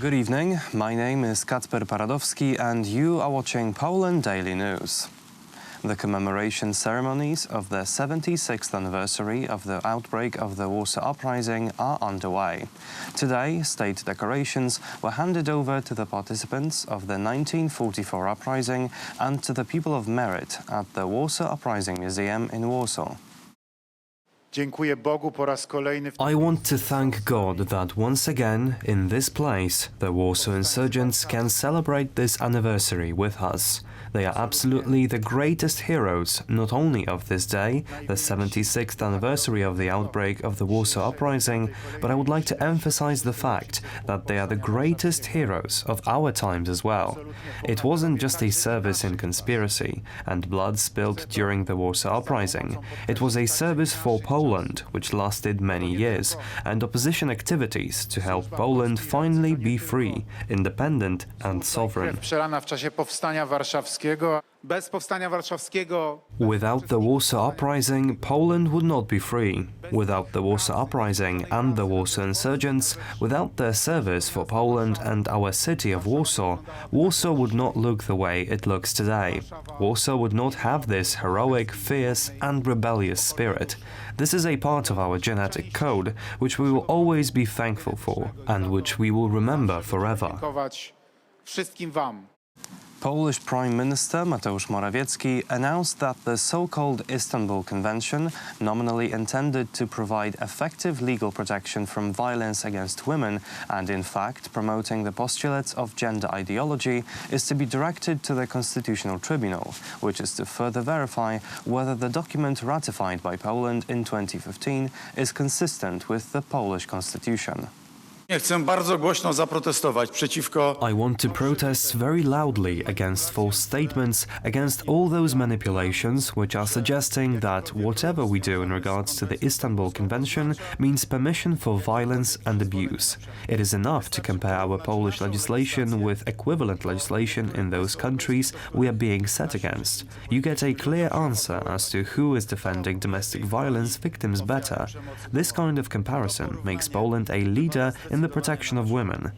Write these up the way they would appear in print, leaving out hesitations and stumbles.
Good evening, my name is Kacper Paradowski and you are watching Poland Daily News. The commemoration ceremonies of the 76th anniversary of the outbreak of the Warsaw Uprising are underway. Today, state decorations were handed over to the participants of the 1944 uprising and to the people of merit at the Warsaw Uprising Museum in Warsaw. I want to thank God that once again, in this place, the Warsaw insurgents can celebrate this anniversary with us. They are absolutely the greatest heroes, not only of this day, the 76th anniversary of the outbreak of the Warsaw Uprising, but I would like to emphasize the fact that they are the greatest heroes of our times as well. It wasn't just a service in conspiracy and blood spilled during the Warsaw Uprising. It was a service for Poland, which lasted many years, and opposition activities to help Poland finally be free, independent and sovereign. Without the Warsaw Uprising, Poland would not be free. Without the Warsaw Uprising and the Warsaw insurgents, without their service for Poland and our city of Warsaw, Warsaw would not look the way it looks today. Warsaw would not have this heroic, fierce and rebellious spirit. This is a part of our genetic code, which we will always be thankful for, and which we will remember forever. Polish Prime Minister Mateusz Morawiecki announced that the so-called Istanbul Convention, nominally intended to provide effective legal protection from violence against women and in fact promoting the postulates of gender ideology, is to be directed to the Constitutional Tribunal, which is to further verify whether the document ratified by Poland in 2015 is consistent with the Polish constitution. I want to protest very loudly against false statements, against all those manipulations which are suggesting that whatever we do in regards to the Istanbul Convention means permission for violence and abuse. It is enough to compare our Polish legislation with equivalent legislation in those countries we are being set against. You get a clear answer as to who is defending domestic violence victims better. This kind of comparison makes Poland a leader in the protection of women.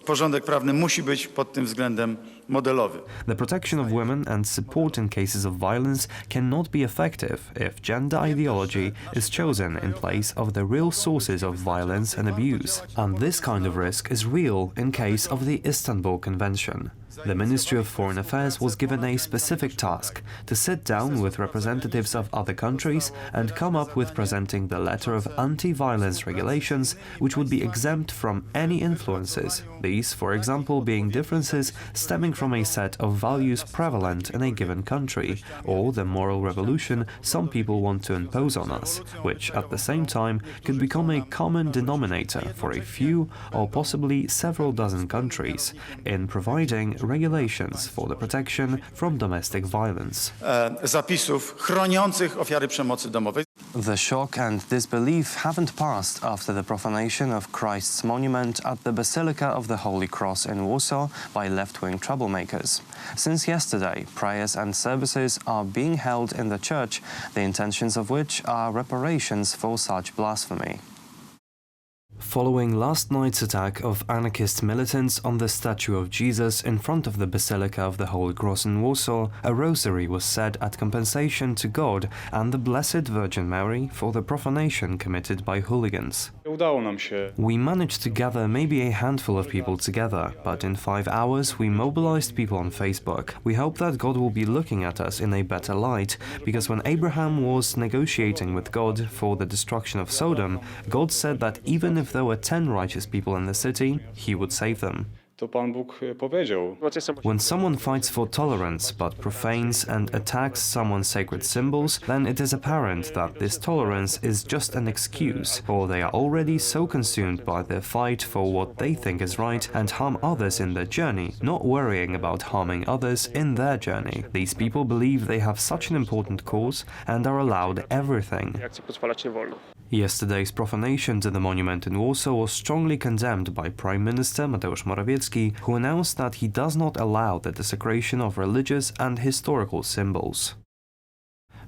Porządek prawny musi być pod tym względem modelowy. The protection of women and support in cases of violence cannot be effective if gender ideology is chosen in place of the real sources of violence and abuse. And this kind of risk is real in case of the Istanbul Convention. The Ministry of Foreign Affairs was given a specific task to sit down with representatives of other countries and come up with presenting the letter of anti-violence regulations which would be exempt from any influences, these, for example, being differences stemming from a set of values prevalent in a given country, or the moral revolution some people want to impose on us, which at the same time could become a common denominator for a few or possibly several dozen countries in providing regulations for the protection from domestic violence. Zapisów chroniących ofiary przemocy domowej. The shock and disbelief haven't passed after the profanation of Christ's monument at the Basilica of the Holy Cross in Warsaw by left-wing troublemakers. Since yesterday, prayers and services are being held in the church, the intentions of which are reparations for such blasphemy. Following last night's attack of anarchist militants on the statue of Jesus in front of the Basilica of the Holy Cross in Warsaw, a rosary was said at compensation to God and the Blessed Virgin Mary for the profanation committed by hooligans. We managed to gather maybe a handful of people together, but in 5 hours we mobilized people on Facebook. We hope that God will be looking at us in a better light, because when Abraham was negotiating with God for the destruction of Sodom, God said that even if there were 10 righteous people in the city, he would save them. When someone fights for tolerance but profanes and attacks someone's sacred symbols, then it is apparent that this tolerance is just an excuse, or they are already so consumed by their fight for what they think is right and harm others in their journey, not worrying about harming others in their journey. These people believe they have such an important cause and are allowed everything. Yesterday's profanation to the monument in Warsaw was strongly condemned by Prime Minister Mateusz Morawiecki, who announced that he does not allow the desecration of religious and historical symbols.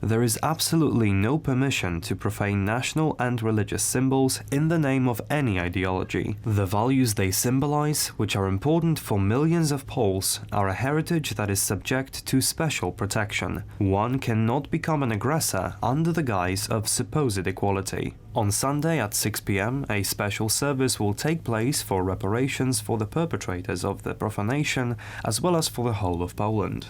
There is absolutely no permission to profane national and religious symbols in the name of any ideology. The values they symbolize, which are important for millions of Poles, are a heritage that is subject to special protection. One cannot become an aggressor under the guise of supposed equality. On Sunday at 6 p.m, a special service will take place for reparations for the perpetrators of the profanation, as well as for the whole of Poland.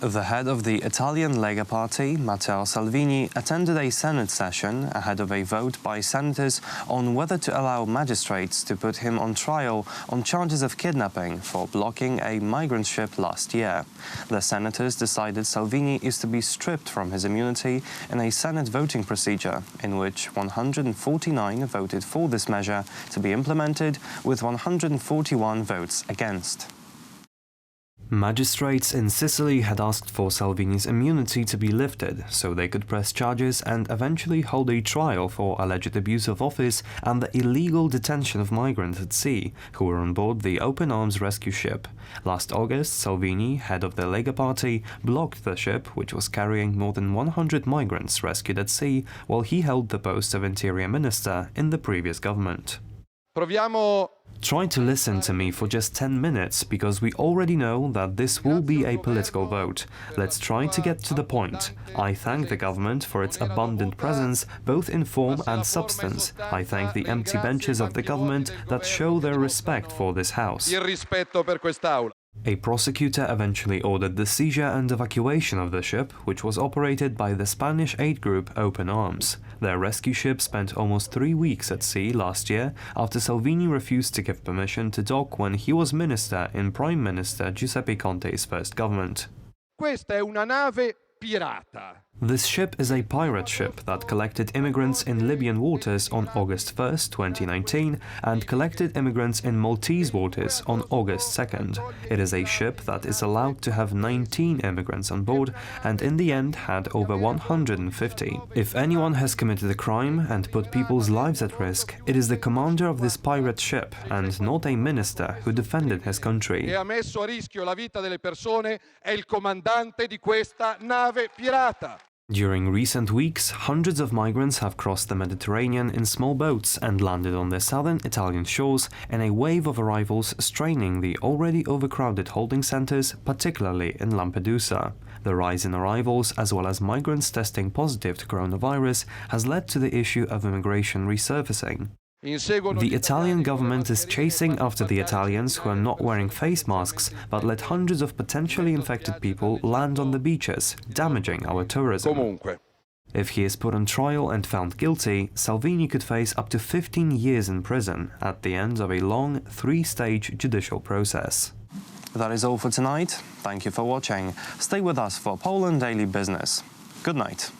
The head of the Italian Lega Party, Matteo Salvini, attended a Senate session ahead of a vote by senators on whether to allow magistrates to put him on trial on charges of kidnapping for blocking a migrant ship last year. The senators decided Salvini is to be stripped from his immunity in a Senate voting procedure, in which 149 voted for this measure to be implemented, with 141 votes against. Magistrates in Sicily had asked for Salvini's immunity to be lifted so they could press charges and eventually hold a trial for alleged abuse of office and the illegal detention of migrants at sea who were on board the open arms rescue ship. Last August, Salvini, head of the Lega Party, blocked the ship, which was carrying more than 100 migrants rescued at sea, while he held the post of Interior Minister in the previous government. Try to listen to me for just 10 minutes, because we already know that this will be a political vote. Let's try to get to the point. I thank the government for its abundant presence, both in form and substance. I thank the empty benches of the government that show their respect for this house. A prosecutor eventually ordered the seizure and evacuation of the ship, which was operated by the Spanish aid group Open Arms. Their rescue ship spent almost 3 weeks at sea last year after Salvini refused to give permission to dock when he was minister in Prime Minister Giuseppe Conte's first government. Questa è una nave pirata. This ship is a pirate ship that collected immigrants in Libyan waters on August 1st, 2019, and collected immigrants in Maltese waters on August 2nd. It is a ship that is allowed to have 19 immigrants on board, and in the end had over 150. If anyone has committed a crime and put people's lives at risk, it is the commander of this pirate ship, and not a minister who defended his country. E ha messo a rischio la vita delle persone è il comandante di questa nave pirata. During recent weeks, hundreds of migrants have crossed the Mediterranean in small boats and landed on the southern Italian shores in a wave of arrivals straining the already overcrowded holding centers, particularly in Lampedusa. The rise in arrivals, as well as migrants testing positive to coronavirus, has led to the issue of immigration resurfacing. The Italian government is chasing after the Italians who are not wearing face masks but let hundreds of potentially infected people land on the beaches, damaging our tourism. If he is put on trial and found guilty, Salvini could face up to 15 years in prison at the end of a long 3-stage judicial process. That is all for tonight. Thank you for watching. Stay with us for Poland Daily Business. Good night.